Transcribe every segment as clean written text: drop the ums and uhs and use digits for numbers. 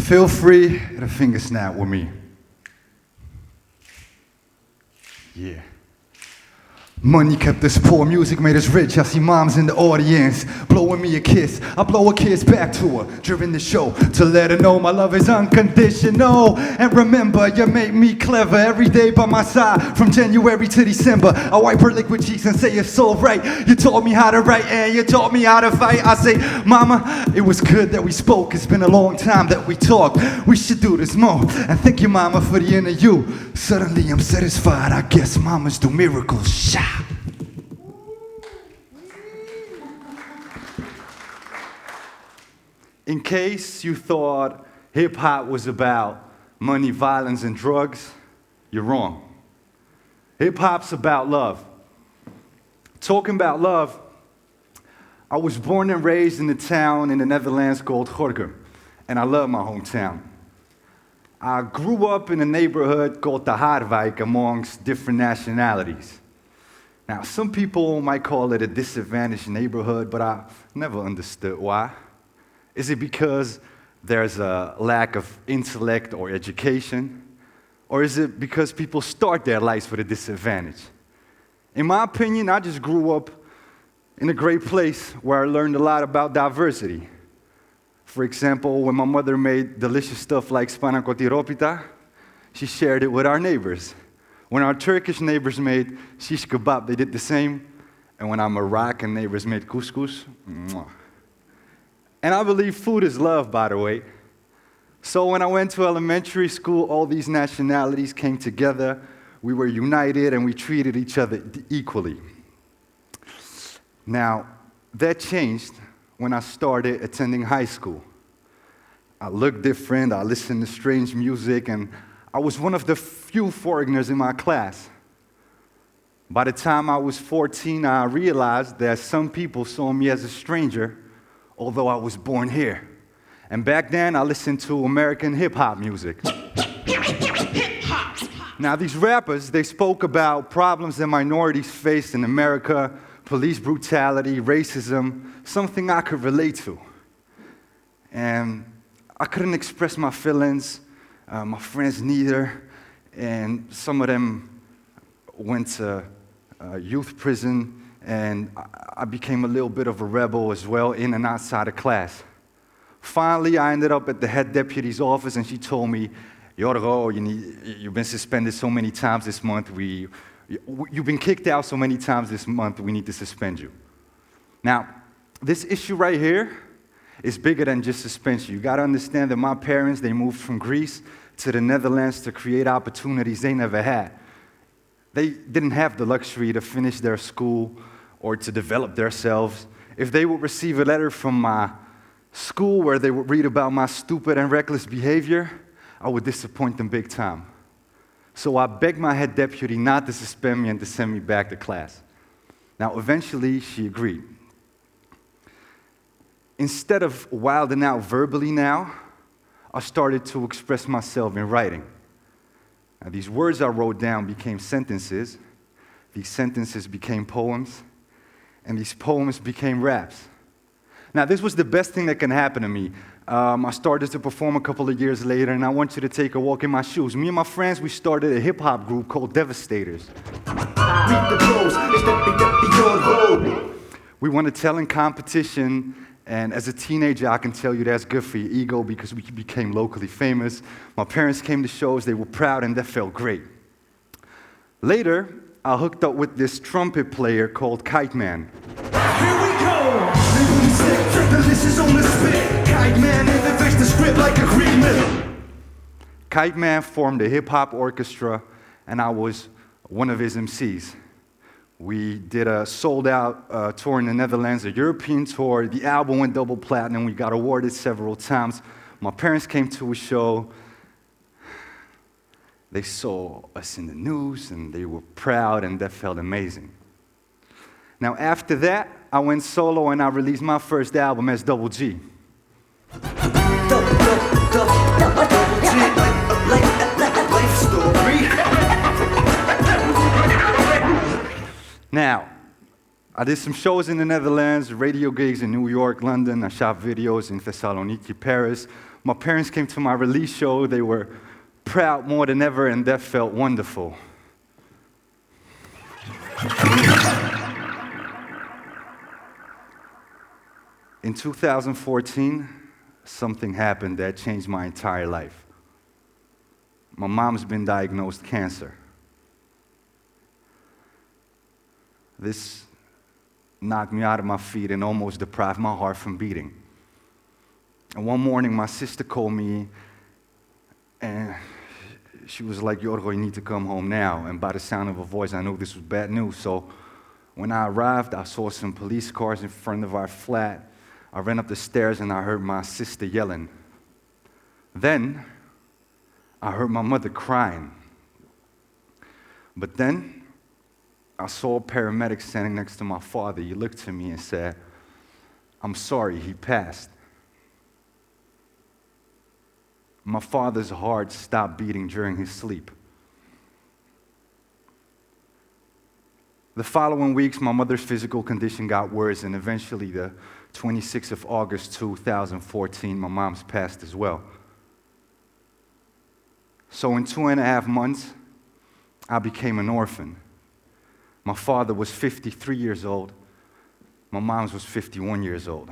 Feel free to finger snap with me. Yeah. Money kept us poor, music made us rich. I see moms in the audience blowing me a kiss. I blow a kiss back to her during the show to let her know my love is unconditional. And remember, you make me clever every day by my side from January to December. I wipe her liquid cheeks and say it's so right. You taught me how to write and you taught me how to fight. I say, Mama, it was good that we spoke. It's been a long time that we talked. We should do this more. And thank you, Mama, for the interview. Suddenly I'm satisfied. I guess mamas do miracles. Shah. In case you thought hip-hop was about money, violence, and drugs, you're wrong. Hip-hop's about love. Talking about love, I was born and raised in a town in the Netherlands called Gorkum, and I love my hometown. I grew up in a neighborhood called the Haarwijk amongst different nationalities. Now, some people might call it a disadvantaged neighborhood, but I never understood why. Is it because there's a lack of intellect or education? Or is it because people start their lives with a disadvantage? In my opinion, I just grew up in a great place where I learned a lot about diversity. For example, when my mother made delicious stuff like spanakoti she shared it with our neighbors. When our Turkish neighbors made shish kebab, they did the same. And when our Moroccan neighbors made couscous, mwah. And I believe food is love, by the way. So when I went to elementary school, all these nationalities came together. We were united and we treated each other equally. Now, that changed when I started attending high school. I looked different, I listened to strange music, and I was one of the few foreigners in my class. By the time I was 14, I realized that some people saw me as a stranger, although I was born here. And back then, I listened to American hip-hop music. Now, these rappers, they spoke about problems that minorities faced in America, police brutality, racism, something I could relate to. And I couldn't express my feelings, my friends neither, and some of them went to youth prison, and I became a little bit of a rebel as well, in and outside of class. Finally, I ended up at the head deputy's office, and she told me, Jorgo, you've been suspended so many times this month, you've been kicked out so many times this month, we need to suspend you. Now, this issue right here is bigger than just suspension. You gotta understand that my parents, they moved from Greece to the Netherlands to create opportunities they never had. They didn't have the luxury to finish their school or to develop themselves. If they would receive a letter from my school where they would read about my stupid and reckless behavior, I would disappoint them big time. So I begged my head deputy not to suspend me and to send me back to class. Now, eventually, she agreed. Instead of wilding out verbally now, I started to express myself in writing. Now, these words I wrote down became sentences, these sentences became poems, and these poems became raps. Now, this was the best thing that can happen to me. I started to perform a couple of years later, and I want you to take a walk in my shoes. Me and my friends, we started a hip-hop group called Devastators. We won a talent competition, and as a teenager, I can tell you that's good for your ego because we became locally famous. My parents came to shows, they were proud, and that felt great. Later, I hooked up with this trumpet player called Kite Man. Here we go! This is on the spit. Kite Man innovates the script like a Greek myth. Kite Man formed a hip-hop orchestra, and I was one of his MCs. We did a sold-out tour in the Netherlands, a European tour. The album went double platinum. We got awarded several times. My parents came to a show. They saw us in the news, and they were proud, and that felt amazing. Now, after that, I went solo, and I released my first album as Double G. Now, I did some shows in the Netherlands, radio gigs in New York, London. I shot videos in Thessaloniki, Paris. My parents came to my release show. They were proud more than ever, and that felt wonderful. In 2014, something happened that changed my entire life. My mom's been diagnosed cancer. This knocked me out of my feet and almost deprived my heart from beating. And one morning, my sister called me, and she was like, "Georgios, you need to come home now." And by the sound of her voice, I knew this was bad news. So when I arrived, I saw some police cars in front of our flat. I ran up the stairs, and I heard my sister yelling. Then, I heard my mother crying. But then, I saw a paramedic standing next to my father. He looked to me and said, "I'm sorry, he passed." My father's heart stopped beating during his sleep. The following weeks, my mother's physical condition got worse, and eventually, the 26th of August, 2014, my mom's passed as well. So in 2.5 months, I became an orphan. My father was 53 years old. My mom was 51 years old.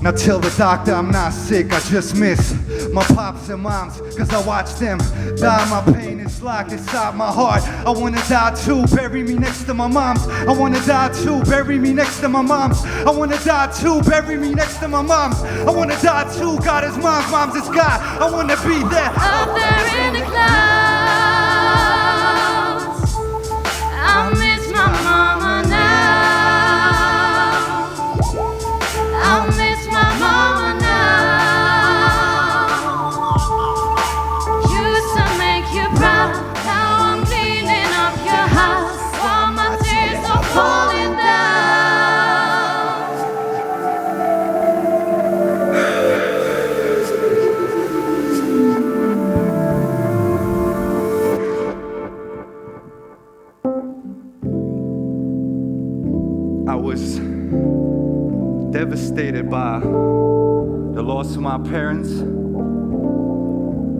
Now tell the doctor I'm not sick, I just miss my pops and moms, cause I watch them die. My pain is locked inside my heart. I wanna die too, bury me next to my moms. I wanna die too, bury me next to my moms. I wanna die too, bury me next to my moms. I wanna die too, God is moms, moms is God. I wanna be there. Up there in the clouds, I miss my mama now. I miss my mama now. Used to make you proud, now I'm cleaning up your house while my tears are falling down. I was devastated by the loss of my parents,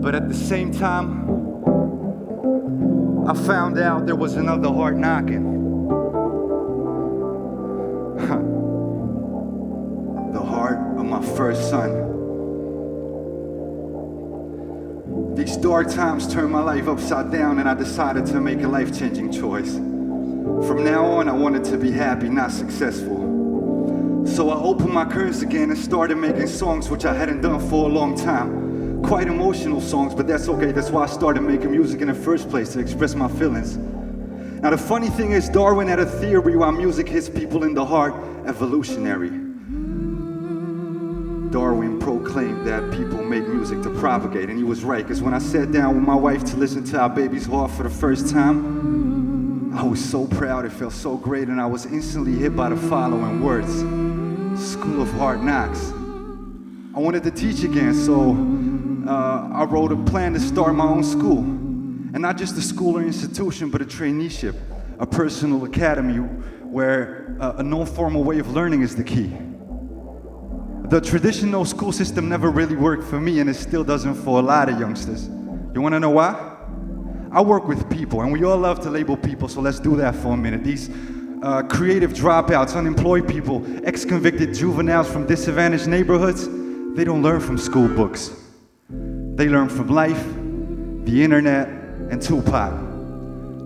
but at the same time, I found out there was another heart knocking. The heart of my first son. These dark times turned my life upside down, and I decided to make a life-changing choice. From now on, I wanted to be happy, not successful. So I opened my curtains again and started making songs, which I hadn't done for a long time. Quite emotional songs, but that's okay. That's why I started making music in the first place, to express my feelings. Now the funny thing is, Darwin had a theory why music hits people in the heart, evolutionary. Darwin proclaimed that people make music to propagate, and he was right, because when I sat down with my wife to listen to our baby's heart for the first time, I was so proud, it felt so great, and I was instantly hit by the following words: School of Hard Knocks. I wanted to teach again, so I wrote a plan to start my own school. And not just a school or institution, but a traineeship, a personal academy where a non-formal way of learning is the key. The traditional school system never really worked for me, and it still doesn't for a lot of youngsters. You wanna know why? I work with people, and we all love to label people, so let's do that for a minute. These creative dropouts, unemployed people, ex-convicted juveniles from disadvantaged neighborhoods, they don't learn from school books. They learn from life, the internet, and Tupac.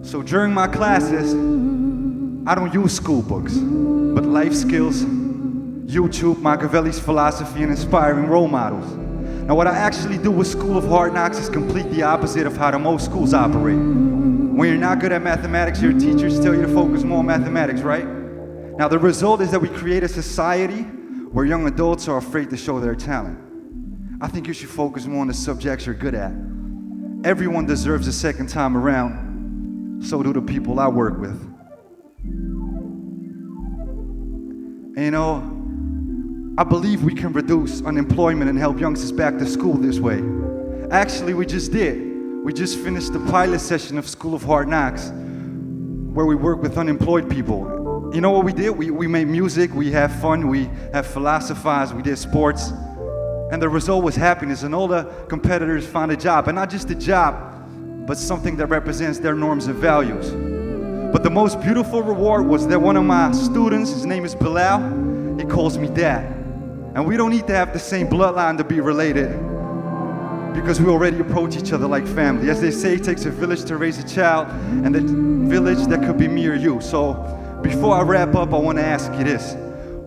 So during my classes, I don't use school books, but life skills, YouTube, Machiavelli's philosophy, and inspiring role models. Now what I actually do with School of Hard Knocks is complete the opposite of how the most schools operate. When you're not good at mathematics, your teachers tell you to focus more on mathematics, right? Now the result is that we create a society where young adults are afraid to show their talent. I think you should focus more on the subjects you're good at. Everyone deserves a second time around, so do the people I work with. And you know, I believe we can reduce unemployment and help youngsters back to school this way. Actually, we just did. We just finished the pilot session of School of Hard Knocks, where we work with unemployed people. You know what we did? We made music, we have fun, we have philosophized, we did sports. And the result was happiness, and all the competitors found a job. And not just a job, but something that represents their norms and values. But the most beautiful reward was that one of my students, his name is Bilal, he calls me dad. And we don't need to have the same bloodline to be related, because we already approach each other like family. As they say, it takes a village to raise a child, and the village that could be me or you. So before I wrap up, I want to ask you this: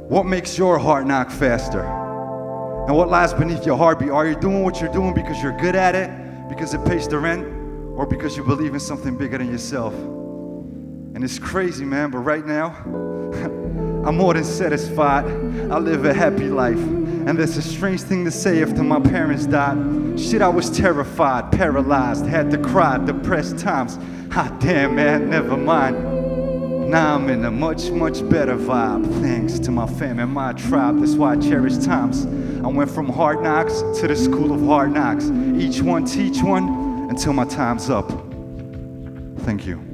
what makes your heart knock faster? And what lies beneath your heartbeat? Are you doing what you're doing because you're good at it, because it pays the rent, or because you believe in something bigger than yourself? And it's crazy, man, but right now, I'm more than satisfied. I live a happy life. And that's a strange thing to say after my parents died. Shit, I was terrified, paralyzed, had to cry, depressed times. Ah, damn, man, never mind. Now I'm in a much, much better vibe, thanks to my fam and my tribe. That's why I cherish times. I went from hard knocks to the School of Hard Knocks. Each one teach one until my time's up. Thank you.